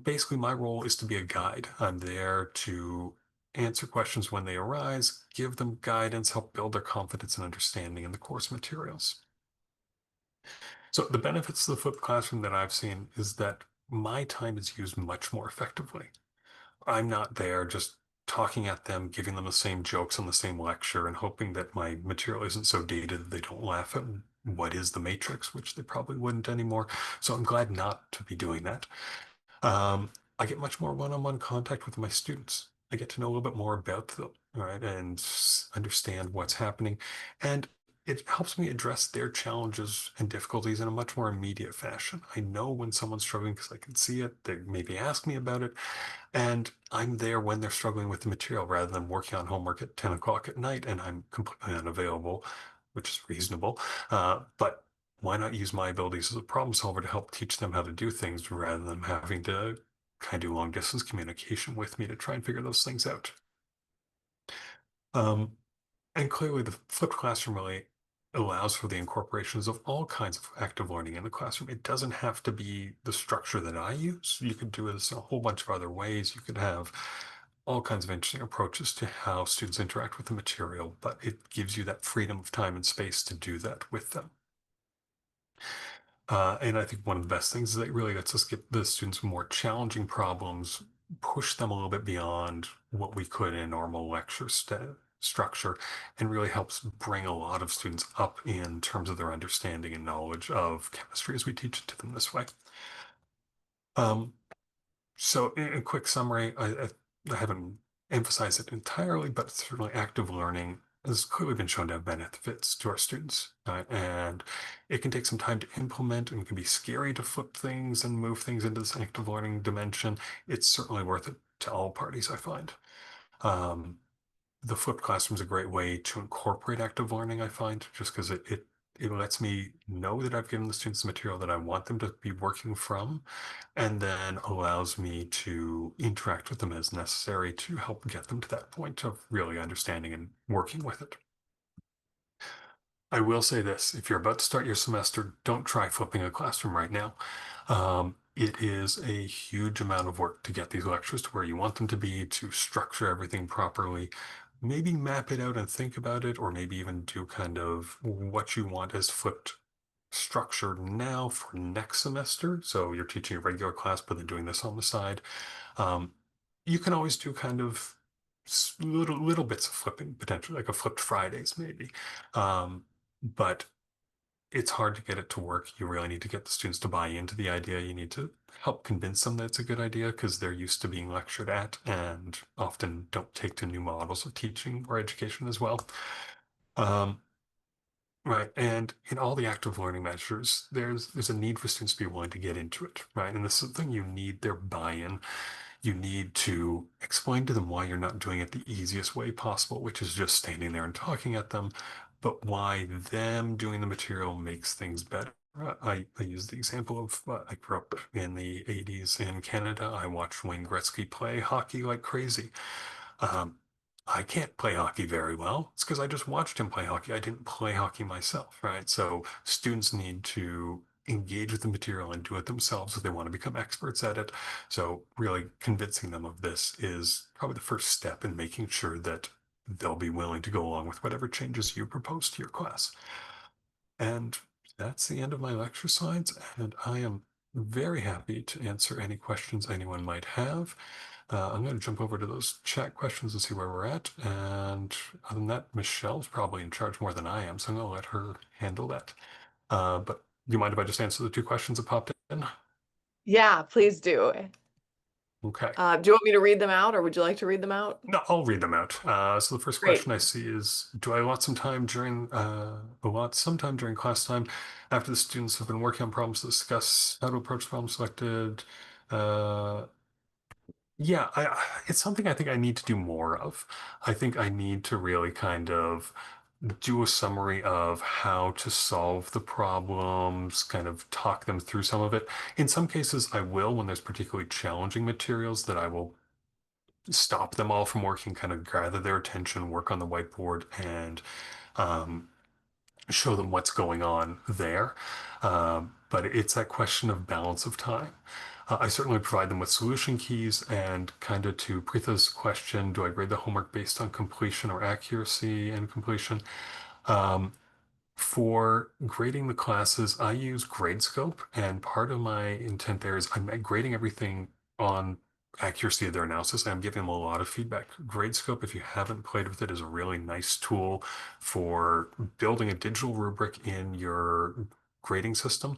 Basically, my role is to be a guide. I'm there to answer questions when they arise, give them guidance, help build their confidence and understanding in the course materials. So the benefits of the flipped classroom that I've seen is that my time is used much more effectively. I'm not there just talking at them, giving them the same jokes on the same lecture and hoping that my material isn't so dated that they don't laugh at what is the matrix, which they probably wouldn't anymore. So I'm glad not to be doing that. I get much more one-on-one contact with my students. I get to know a little bit more about them, right, and understand what's happening. And it helps me address their challenges and difficulties in a much more immediate fashion. I know when someone's struggling because I can see it. They maybe ask me about it. And I'm there when they're struggling with the material rather than working on homework at 10 o'clock at night and I'm completely unavailable, which is reasonable. But why not use my abilities as a problem solver to help teach them how to do things rather than having to kind of do long distance communication with me to try and figure those things out? Um, and clearly the flipped classroom really allows for the incorporations of all kinds of active learning in the classroom. It doesn't have to be the structure that I use. You could do this in a whole bunch of other ways. You could have all kinds of interesting approaches to how students interact with the material, but it gives you that freedom of time and space to do that with them. And I think one of the best things is that it really lets us get the students more challenging problems, push them a little bit beyond what we could in a normal lecture structure and really helps bring a lot of students up in terms of their understanding and knowledge of chemistry as we teach it to them this way. Um, so in quick summary, I haven't emphasized it entirely, but certainly active learning has clearly been shown to have benefits to our students. And it can take some time to implement and can be scary to flip things and move things into this active learning dimension. It's certainly worth it to all parties, I find. Um, the flipped classroom is a great way to incorporate active learning, I find, just because it lets me know that I've given the students the material that I want them to be working from, and then allows me to interact with them as necessary to help get them to that point of really understanding and working with it. I will say this, if you're about to start your semester, don't try flipping a classroom right now. It is a huge amount of work to get these lectures to where you want them to be, to structure everything properly, maybe map it out and think about it, or maybe even do kind of what you want as flipped structure now for next semester. So you're teaching a regular class, but then doing this on the side. Um, you can always do kind of little bits of flipping, potentially like a flipped Fridays maybe. But it's hard to get it to work. You really need to get the students to buy into the idea. You need to help convince them that it's a good idea because they're used to being lectured at and often don't take to new models of teaching or education as well. Um, right. And in all the active learning measures, there's a need for students to be willing to get into it, right? And this is the thing, you need their buy-in. You need to explain to them why you're not doing it the easiest way possible, which is just standing there and talking at them, but why them doing the material makes things better. I use the example of I grew up in the 80s in Canada. I watched Wayne Gretzky play hockey like crazy. Um, I can't play hockey very well. It's because I just watched him play hockey. I didn't play hockey myself, right? So students need to engage with the material and do it themselves if they want to become experts at it. So really convincing them of this is probably the first step in making sure that they'll be willing to go along with whatever changes you propose to your class. And that's the end of my lecture slides, and I am very happy to answer any questions anyone might have. I'm going to jump over to those chat questions and see where we're at. And other than that, Michelle's probably in charge more than I am, so I'm going to let her handle that. But do you mind if I just answer the two questions that popped in? Yeah, please do. Okay. Do you want me to read them out or would you like to read them out? No, I'll read them out. So the first Great. question I see is, do I allot some time during sometime during class time after the students have been working on problems to discuss how to approach problems selected? Uh, yeah, it's something I think I need to do more of. I think I need to really kind of do a summary of how to solve the problems, kind of talk them through some of it. In some cases, I will when there's particularly challenging materials that I will stop them all from working, kind of gather their attention, work on the whiteboard, and um, show them what's going on there. But it's that question of balance of time. I certainly provide them with solution keys and kind of to Preetha's question, do I grade the homework based on completion or accuracy and completion? Um, for grading the classes, I use Gradescope, and part of my intent there is I'm grading everything on accuracy of their analysis, and I'm giving them a lot of feedback. Gradescope, if you haven't played with it, is a really nice tool for building a digital rubric in your grading system.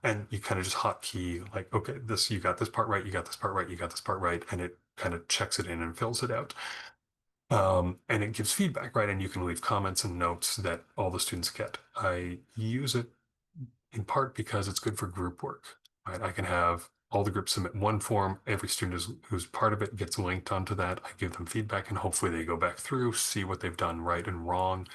And you kind of just hotkey, like, okay, this, you got this part right, you got this part right, you got this part right, and it kind of checks it in and fills it out. And it gives feedback, right? And you can leave comments and notes that all the students get. I use it in part because it's good for group work, right? I can have all the groups submit one form. Every student who's part of it gets linked onto that. I give them feedback and hopefully they go back through, see what they've done right and wrong.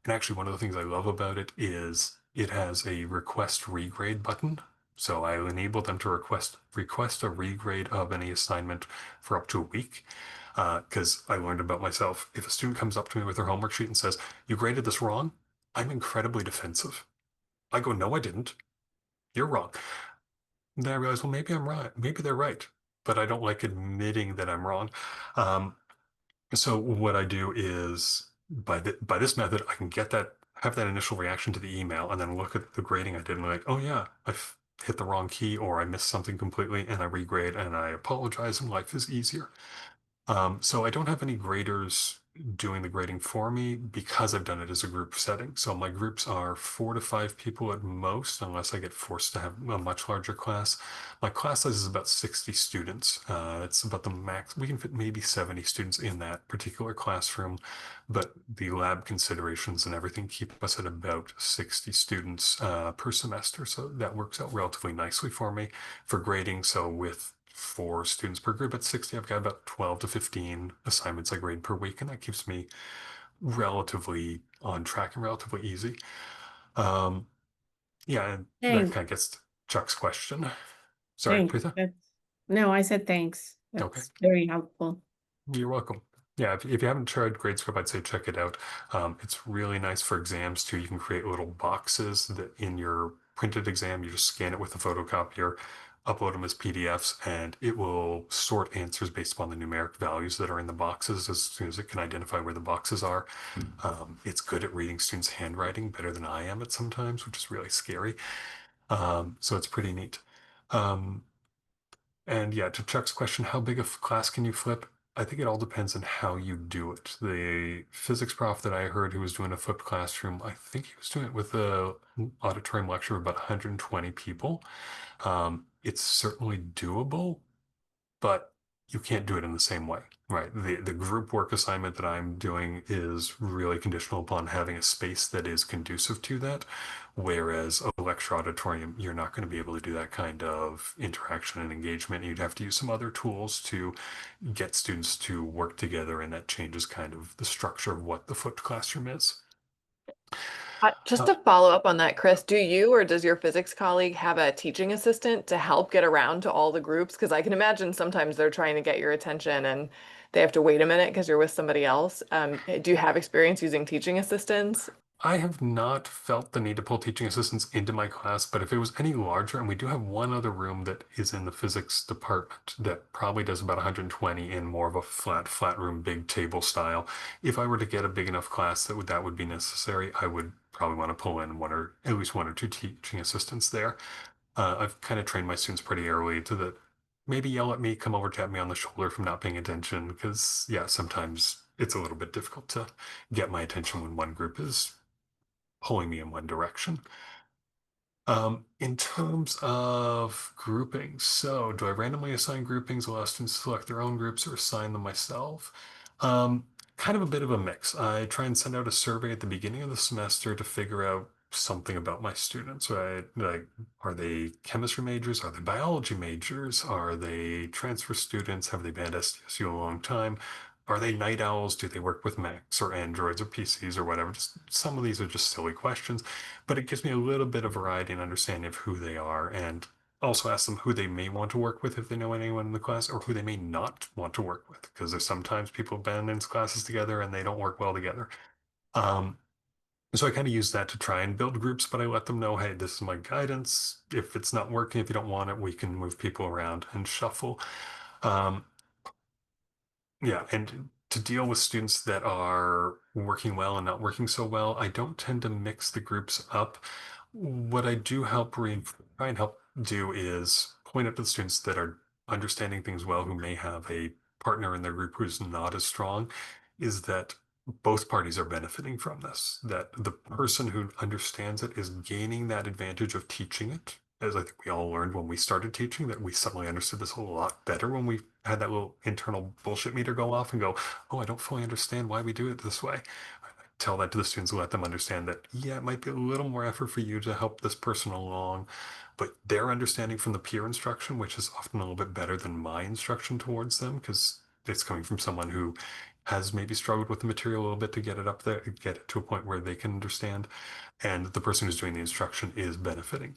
And actually, one of the things I love about it is it has a request regrade button. So I enable them to request a regrade of any assignment for up to a week. Because I learned about myself. If a student comes up to me with their homework sheet and says, "You graded this wrong," I'm incredibly defensive. I go, "No, I didn't. You're wrong." And then I realize, well, maybe I'm right. Maybe they're right, but I don't like admitting that I'm wrong. Um, so what I do is by this method, I can have that initial reaction to the email and then look at the grading I did and be like, oh yeah, I've hit the wrong key or I missed something completely and I regrade and I apologize and life is easier. So I don't have any graders doing the grading for me because I've done it as a group setting. So my groups are 4 to 5 people at most, unless I get forced to have a much larger class. My class size is about 60 students. It's about the max. We can fit maybe 70 students in that particular classroom, but the lab considerations and everything keep us at about 60 students per semester. So that works out relatively nicely for me for grading. So with 4 students per group at 60, I've got about 12 to 15 assignments I grade per week, and that keeps me relatively on track and relatively easy. Um, yeah, and that Thanks. kind of gets to Chuck's question. Sorry, Thanks. Pritha. No, I said thanks. Okay, That's very helpful. you're welcome. Yeah, if you haven't tried Gradescope, I'd say check it out. It's really nice for exams too. You can create little boxes that in your printed exam, you just scan it with a photocopier, upload them as PDFs, and it will sort answers based upon the numeric values that are in the boxes as soon as it can identify where the boxes are. It's good at reading students' handwriting better than I am at sometimes, which is really scary. So it's pretty neat. Um, and yeah, to Chuck's question, how big a class can you flip? I think it all depends on how you do it. The physics prof that I heard who was doing a flipped classroom, I think he was doing it with a auditorium lecture of about 120 people. It's certainly doable, but you can't do it in the same way, right? The group work assignment that I'm doing is really conditional upon having a space that is conducive to that. Whereas a lecture auditorium, you're not going to be able to do that kind of interaction and engagement. You'd have to use some other tools to get students to work together, and that changes kind of the structure of what the flipped classroom is. Just to follow up on that, Chris, do you or does your physics colleague have a teaching assistant to help get around to all the groups? Because I can imagine sometimes they're trying to get your attention and they have to wait a minute because you're with somebody else. Do you have experience using teaching assistants? I have not felt the need to pull teaching assistants into my class, but if it was any larger, and we do have one other room that is in the physics department that probably does about 120 in more of a flat room, big table style. If I were to get a big enough class that would be necessary, I would probably want to pull in at least 1 or 2 teaching assistants there. I've kind of trained my students pretty early to that. Maybe yell at me, come over, tap me on the shoulder from not paying attention, because yeah, sometimes it's a little bit difficult to get my attention when one group is pulling me in one direction. In terms of groupings, so do I randomly assign groupings, allow students to select their own groups, or assign them myself? Um, Kind of a bit of a mix. I try and send out a survey at the beginning of the semester to figure out something about my students, right? Like, are they chemistry majors? Are they biology majors? Are they transfer students? Have they been at SDSU a long time? Are they night owls? Do they work with Macs or Androids or PCs or whatever? Just some of these are just silly questions, but it gives me a little bit of variety and understanding of who they are, and also ask them who they may want to work with if they know anyone in the class, or who they may not want to work with, because there's sometimes people have been in classes together and they don't work well together. So I kind of use that to try and build groups, but I let them know, hey, this is my guidance. If it's not working, if you don't want it, we can move people around and shuffle. Um, Yeah, and to deal with students that are working well and not working so well, I don't tend to mix the groups up. What I do try and help do is point out to the students that are understanding things well, who may have a partner in their group who's not as strong, is that both parties are benefiting from this. That the person who understands it is gaining that advantage of teaching it, as I think we all learned when we started teaching, that we suddenly understood this a lot better when we had that little internal bullshit meter go off and go, oh, I don't fully understand why we do it this way. I tell that to the students and let them understand that, yeah, it might be a little more effort for you to help this person along, but their understanding from the peer instruction, which is often a little bit better than my instruction towards them, because it's coming from someone who has maybe struggled with the material a little bit to get it up there, get it to a point where they can understand, and the person who's doing the instruction is benefiting.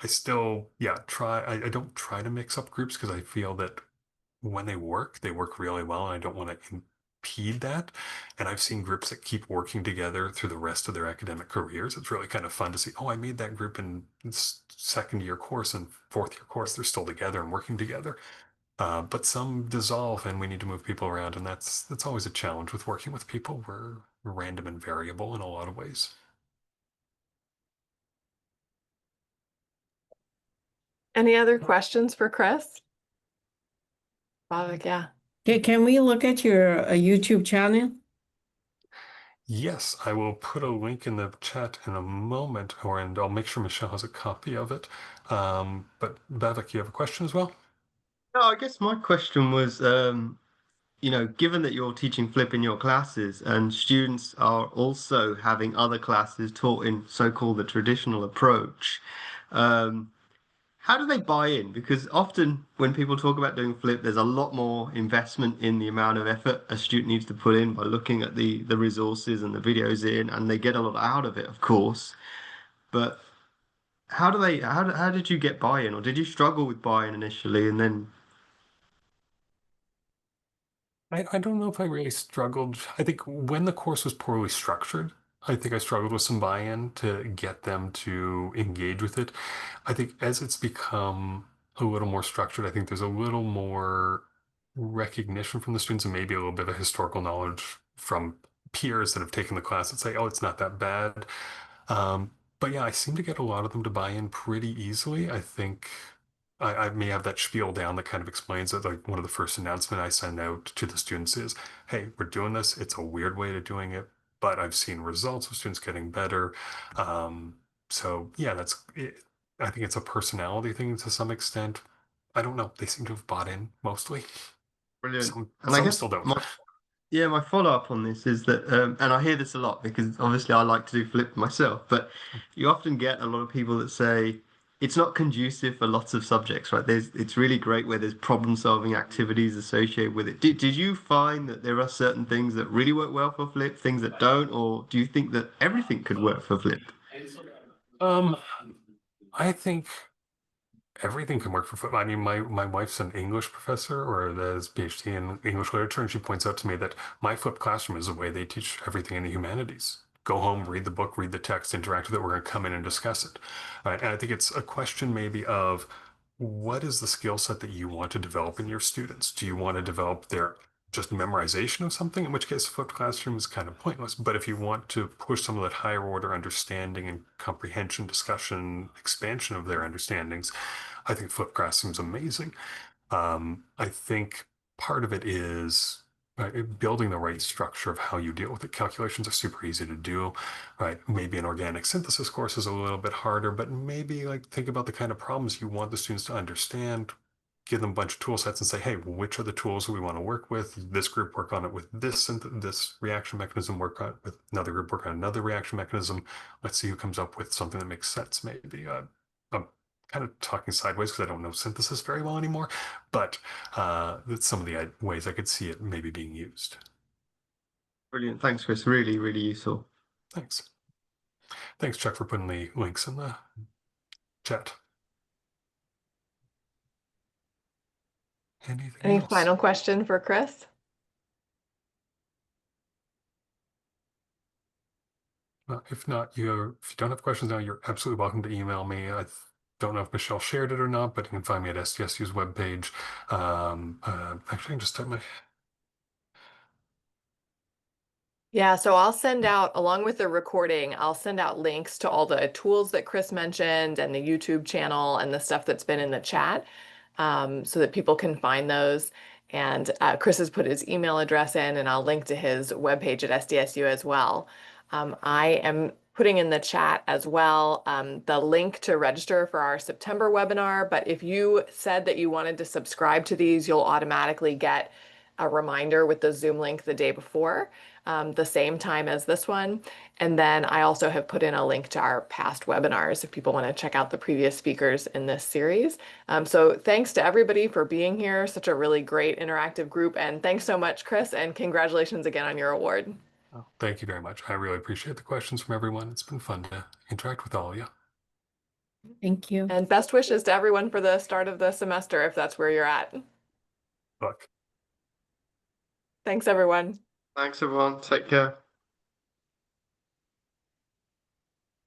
I still, yeah, I don't try to mix up groups because I feel that when they work really well, and I don't want to impede that. And I've seen groups that keep working together through the rest of their academic careers. It's really kind of fun to see, oh, I made that group in second year course and fourth year course. They're still together and working together. But some dissolve and we need to move people around. And that's always a challenge with working with people. We're random and variable in a lot of ways. Any other questions for Chris? Bhavik, yeah. Okay, can we look at your YouTube channel? Yes, I will put a link in the chat in a moment, and I'll make sure Michelle has a copy of it. But Bavik, you have a question as well? No, I guess my question was, given that you're teaching flip in your classes and students are also having other classes taught in so-called the traditional approach, um, how do they buy in? Because often when people talk about doing flip, there's a lot more investment in the amount of effort a student needs to put in by looking at the resources and the videos in, and they get a lot out of it, of course. But how did you get buy-in, or did you struggle with buy-in initially and then I don't know if I really struggled. I think when the course was poorly structured, I think I struggled with some buy-in to get them to engage with it. I think as it's become a little more structured, I think there's a little more recognition from the students and maybe a little bit of historical knowledge from peers that have taken the class that say, oh, it's not that bad. Um, but yeah, I seem to get a lot of them to buy in pretty easily. I think I may have that spiel down that kind of explains it. Like one of the first announcement I send out to the students is, hey, we're doing this. It's a weird way of doing it, but I've seen results of students getting better. So yeah, that's it. I think it's a personality thing to some extent. I don't know. They seem to have bought in mostly. brilliant? Some And I some guess still don't. my follow-up on this is that, and I hear this a lot because obviously I like to do flip myself, but you often get a lot of people that say it's not conducive for lots of subjects, right? It's really great where there's problem-solving activities associated with it. Did you find that there are certain things that really work well for flip, things that don't, or do you think that everything could work for flip? Um, I think everything can work for football. I mean, my wife's an English professor or has PhD in English literature, and she points out to me that my flipped classroom is the way they teach everything in the humanities. Go home, read the book, read the text, interact with it. We're going to come in and discuss it. Right? And I think it's a question maybe of what is the skill set that you want to develop in your students? Do you want to develop their just memorization of something, in which case flipped classroom is kind of pointless. But if you want to push some of that higher order understanding and comprehension, discussion, expansion of their understandings, I think flipped classroom's amazing. I think part of it is building the right structure of how you deal with it. Calculations are super easy to do, right? Maybe an organic synthesis course is a little bit harder, but maybe like think about the kind of problems you want the students to understand, give them a bunch of tool sets and say, hey, which are the tools that we want to work with? This group work on it with this and this reaction mechanism, work on it with another group, work on another reaction mechanism. Let's see who comes up with something that makes sense, maybe. I'm kind of talking sideways because I don't know synthesis very well anymore, but that's some of the ways I could see it maybe being used. Brilliant. Thanks, Chris. Really, really useful. Thanks. Thanks, Chuck, for putting the links in the chat. Anything Any else? final question for Chris? If not, if you don't have questions now, you're absolutely welcome to email me. I don't know if Michelle shared it or not, but you can find me at SDSU's webpage. Actually, I can just type my. Yeah, so I'll send out, along with the recording, I'll send out links to all the tools that Chris mentioned and the YouTube channel and the stuff that's been in the chat, so that people can find those. And Chris has put his email address in, and I'll link to his webpage at SDSU as well. I am putting in the chat as well the link to register for our September webinar. But if you said that you wanted to subscribe to these, you'll automatically get a reminder with the Zoom link the day before, the same time as this one. And then I also have put in a link to our past webinars if people want to check out the previous speakers in this series. So thanks to everybody for being here. Such a really great interactive group. And thanks so much, Chris, and congratulations again on your award. Oh, thank you very much. I really appreciate the questions from everyone. It's been fun to interact with all of you. Thank you. And best wishes to everyone for the start of the semester, if that's where you're at. Look. Thanks, everyone. Thanks, everyone. Take care.